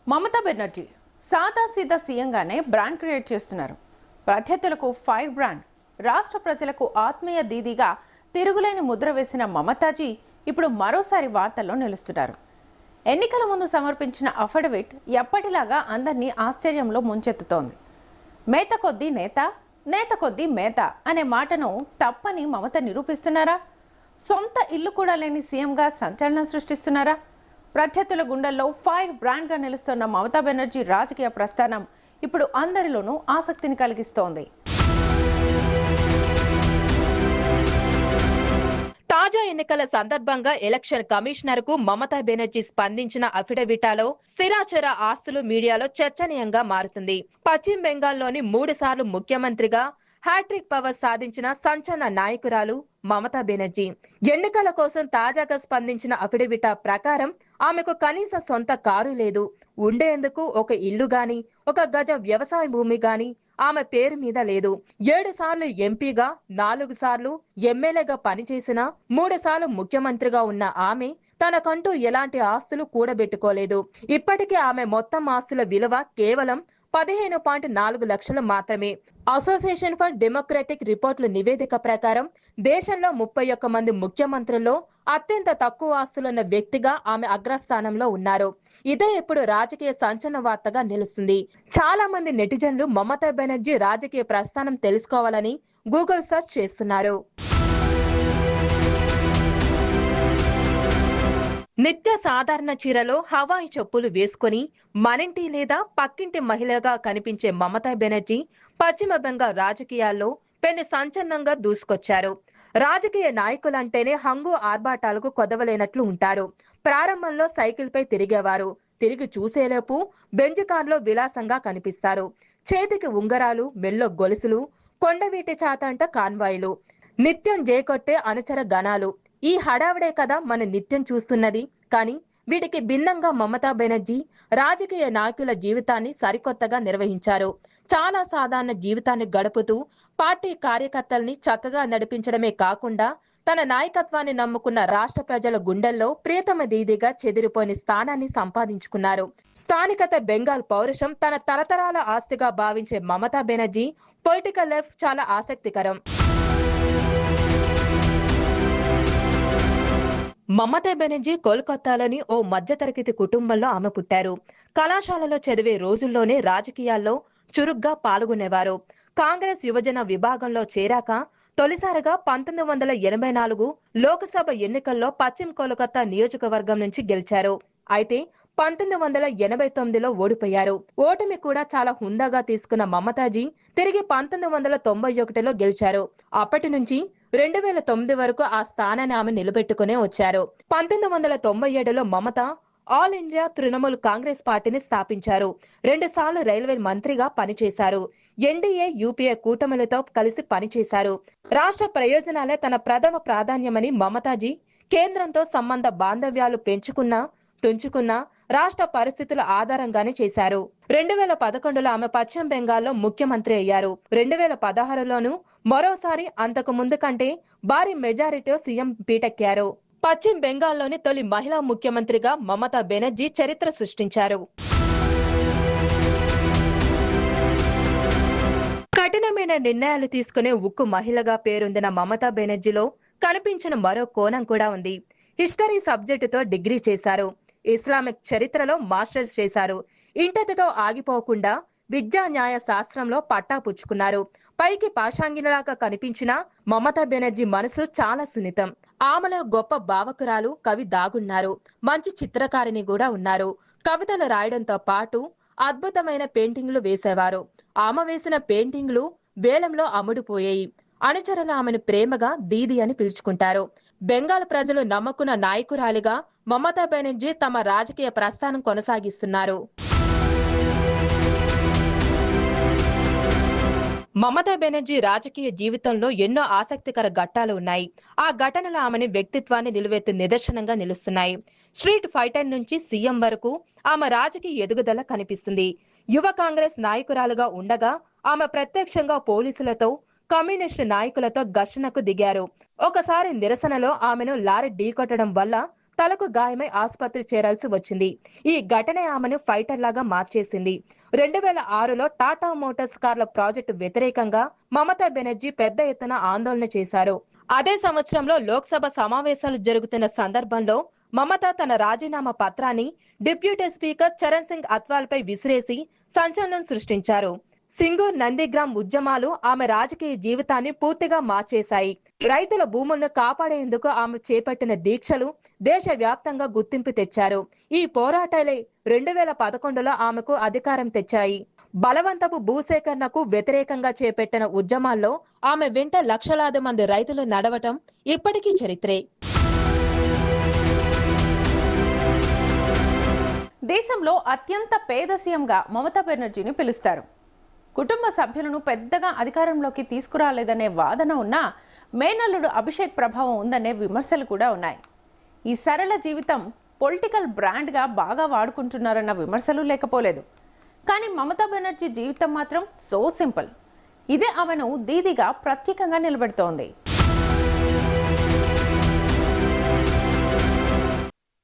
Mamata Banerjee సాదాసీదా సీఎంగానే brand create చేస్తున్నారు. ప్రత్యర్థులకు fire brand, రాష్ట్ర ప్రజలకు ఆత్మీయ దీదీగా తిరుగులేని ముద్ర వేసిన మమతాజీ ఇప్పుడు మరోసారి వార్తల్లో నిలుస్తున్నారు. ఎన్నికల ముందు సమర్పించిన అఫిడవిట్ ఎప్పటిలాగా అందరినీ ఆశ్చర్యంలో ముంచెత్తుతోంది. మేత కొద్దీ నేత, నేత కొద్దీ మేత అనే మాటను తప్పని మమత నిరూపిస్తున్నారా? సొంత ఇల్లు కూడా లేని సీఎంగా సంచలనం సృష్టిస్తున్నారా? ప్రత్యర్థుల గుండెల్లో ఫైర్ బ్రాండ్గా నిలుస్తున్న మమతా బెనర్జీ రాజకీయ ప్రస్థానం ఇప్పుడు అందరిలోనూ ఆసక్తిని కలిగిస్తోంది. తాజా ఎన్నికల సందర్భంగా ఎలక్షన్ కమిషనర్ కు మమతా బెనర్జీ స్పందించిన అఫిడవిటాలో స్థిరాచర ఆస్తులు మీడియాలో చర్చనీయంగా మారుతుంది. పశ్చిమ బెంగాల్లోని 3 సార్లు ముఖ్యమంత్రిగా హ్యాట్రిక్ పవర్ సాధించిన సంచలన నాయకురాలు మమతా బెనర్జీ ఎన్నికల కోసం తాజాగా స్పందించిన అఫిడవిటా ప్రకారం ఆమెకు కనీస సొంత కారు లేదు, ఉండేందుకు ఒక ఇల్లు గాని, ఒక గజ వ్యవసాయ భూమి గాని ఆమె పేరు మీద లేదు. 7 సార్లు ఎంపీగా, 4 సార్లు ఎమ్మెల్యేగా పనిచేసిన, 3 సార్లు ముఖ్యమంత్రిగా ఉన్న ఆమె తనకంటూ ఎలాంటి ఆస్తులు కూడబెట్టుకోలేదు. ఇప్పటికే ఆమె మొత్తం ఆస్తుల విలువ కేవలం 15.4 లక్షలు మాత్రమే. అసోసియేషన్ ఫర్ డెమోక్రటిక్ రిపోర్టుల నివేదిక ప్రకారం దేశంలో 31 మంది ముఖ్యమంత్రుల్లో అత్యంత తక్కువ ఆస్తులున్న వ్యక్తిగా ఆమె అగ్రస్థానంలో ఉన్నారు. ఇదే ఇప్పుడు రాజకీయ సంచలన వార్తగా నిలుస్తుంది. చాలా మంది నెటిజన్లు మమతా బెనర్జీ రాజకీయ ప్రస్థానం తెలుసుకోవాలని గూగుల్ సెర్చ్ చేస్తున్నారు. నిత్య సాధారణ చీరలో హవాయి చెప్పులు వేసుకుని మనింటి లేదా పక్కింటి మహిళగా కనిపించే మమతా బెనర్జీ పశ్చిమ బెంగాల్ రాజకీయాల్లో పెను సంచలనంగా దూసుకొచ్చారు. రాజకీయ నాయకులంటేనే హంగు ఆర్భాటాలకు కొదవలేనట్లు ఉంటారు. ప్రారంభంలో సైకిల్ పై తిరిగేవారు. తిరిగి చూసేలోపు బెంజ్ కార్లో విలాసంగా కనిపిస్తారు. చేతికి ఉంగరాలు, మెల్లో గొలుసులు, కొండవీటి చాతంట కాన్వాయిలు, నిత్యం జేకొట్టే అనుచర గణాలు. ఈ హడావిడే కదా మన నిత్యం చూస్తున్నది. కానీ వీటికి భిన్నంగా మమతా బెనర్జీ రాజకీయ నాయకుల జీవితాన్ని సరికొత్తగా నిర్వహించారు. చాలా సాధారణ జీవితాన్ని గడుపుతూ పార్టీ కార్యకర్తల్ని చక్కగా నడిపించడమే కాకుండా తన నాయకత్వాన్ని నమ్ముకున్న రాష్ట్ర ప్రజల గుండెల్లో ప్రియతమ దీదిగా చెదిరిపోని స్థానాన్ని సంపాదించుకున్నారు. స్థానికత, బెంగాల్ పౌరుషం తన తరతరాల ఆస్తిగా భావించే మమతా బెనర్జీ పొలిటికల్ లైఫ్ చాలా ఆసక్తికరం. మమతా బెనర్జీ కోల్కతాలోని ఓ మధ్యతరగతి కుటుంబంలో ఆమె పుట్టారు. కళాశాలలో చదివే రోజుల్లోనే రాజకీయాల్లో చురుగ్గా పాల్గొనేవారు. కాంగ్రెస్ యువజన విభాగంలో చేరాక తొలిసారిగా 1984 లోక్సభ ఎన్నికల్లో పశ్చిమ కోల్కతా నియోజకవర్గం నుంచి గెలిచారు. అయితే 1989లో ఓడిపోయారు. ఓటమి కూడా చాలా హుందాగా తీసుకున్న మమతాజీ తిరిగి 1991లో గెలిచారు. అప్పటి నుంచి 2009 వరకు ఆ స్థానాన్ని ఆమె నిలబెట్టుకునే వచ్చారు. 1997లో మమత ఆల్ ఇండియా తృణమూల్ కాంగ్రెస్ పార్టీని స్థాపించారు. 2 సార్లు రైల్వే మంత్రిగా పనిచేశారు. ఎన్డీఏ, యూపీఏ కూటమిలతో కలిసి పనిచేశారు. రాష్ట్ర ప్రయోజనాలే తన ప్రథమ ప్రాధాన్యమని మమతాజీ కేంద్రంతో సంబంధ బాంధవ్యాలు తుంచుకున్న రాష్ట్ర పరిస్థితుల ఆధారంగానే చేశారు. 2011లో ఆమె పశ్చిమ బెంగాల్లో ముఖ్యమంత్రి అయ్యారు. 2016లోనూ మరోసారి అంతకు ముందు కంటే భారీ మెజారిటీతో సీఎం పీటెక్కారు. పశ్చిమ బెంగాల్లోని తొలి మహిళా ముఖ్యమంత్రిగా మమతా బెనర్జీ చరిత్ర సృష్టించారు. కఠినమైన నిర్ణయాలు తీసుకునే ఉక్కు మహిళగా పేరొందిన మమతా బెనర్జీలో కనిపించిన మరో కోణం కూడా ఉంది. హిస్టరీ సబ్జెక్టుతో డిగ్రీ చేశారు. ఇస్లామిక్ చరిత్రలో మాస్టర్స్ చేశారు. ఇంటర్తో ఆగిపోకుండా విద్యా న్యాయ శాస్త్రంలో పట్టా పుచ్చుకున్నారు. పైకి పాషాంగిలాగా కనిపించిన మమతా బెనర్జీ మనసు చాలా సున్నితం. ఆమెలో గొప్ప భావకురాలు, కవి దాగున్నారు. మంచి చిత్రకారిణి కూడా ఉన్నారు. కవితలు రాయడంతో పాటు అద్భుతమైన పెయింటింగ్లు వేసేవారు. ఆమె వేసిన పెయింటింగ్లు వేలంలో అమ్ముడుపోయాయి. అనుచరులు ఆమెను ప్రేమగా దీది అని పిలుచుకుంటారు. బెంగాల్ ప్రజలు నమ్ముకున్న నాయకురాలిగా మమతా బెనర్జీ తమ రాజకీయ ప్రస్థానం కొనసాగిస్తున్నారు. మమతా బెనర్జీ రాజకీయ జీవితంలో ఎన్నో ఆసక్తికర ఘట్టాలు ఉన్నాయి. ఆ ఘటనలు ఆమెని వ్యక్తిత్వాన్ని నిలువెత్తు నిదర్శనంగా నిలుస్తున్నాయి. స్ట్రీట్ ఫైటర్ నుంచి సీఎం వరకు ఆమె రాజకీయ ఎదుగుదల కనిపిస్తుంది. యువ కాంగ్రెస్ నాయకురాలుగా ఉండగా ఆమె ప్రత్యక్షంగా పోలీసులతో, కమ్యూనిస్టు నాయకులతో ఘర్షణకు దిగారు. ఒకసారి నిరసనలో ఆమెను లారీ ఢీకొట్టడం వల్ల తలకు గాయమై ఆసుపత్రి చేరాల్సి వచ్చింది. ఈ ఘటనే ఆమెను ఫైటర్ లాగా మార్చేసింది. 2006లో టాటా మోటార్స్ కార్ల ప్రాజెక్టు వ్యతిరేకంగా మమతా బెనర్జీ పెద్ద ఎత్తున ఆందోళన చేశారు. అదే సంవత్సరంలో లోక్సభ సమావేశాలు జరుగుతున్న సందర్భంలో మమత తన రాజీనామా పత్రాన్ని డిప్యూటీ స్పీకర్ చరణ్ సింగ్ అత్వాల్పై విసిరేసి సంచలనం సృష్టించారు. సింగూర్ నందిగ్రామ్ ఉద్యమాలు ఆమె రాజకీయ జీవితాన్ని పూర్తిగా మార్చేశాయి. రైతుల భూములను కాపాడేందుకు ఆమె చేపట్టిన దీక్షలు దేశవ్యాప్తంగా గుర్తింపు తెచ్చారు. ఈ పోరాటాలే 2011లో ఆమెకు అధికారం తెచ్చాయి. బలవంతపు భూసేకరణకు వ్యతిరేకంగా చేపట్టిన ఉద్యమాల్లో ఆమె వెంట లక్షలాది మంది రైతులు నడవటం ఇప్పటికీ చరిత్రే. దేశంలో అత్యంత పేద సీఎంగా మమతా బెనర్జీని పిలుస్తారు. కుటుంబ సభ్యులను పెద్దగా అధికారంలోకి తీసుకురాలేదనే వాదన ఉన్నా మేనల్లుడు అభిషేక్ ప్రభావం ఉందనే విమర్శలు కూడా ఉన్నాయి. ఈ సరళ జీవితం పొలిటికల్ బ్రాండ్గా బాగా వాడుకుంటున్నారన్న విమర్శలు లేకపోలేదు. కానీ మమతా బెనర్జీ జీవితం మాత్రం సో సింపుల్. ఇదే ఆమెను దీదీగా ప్రత్యేకంగా నిలబెడుతోంది.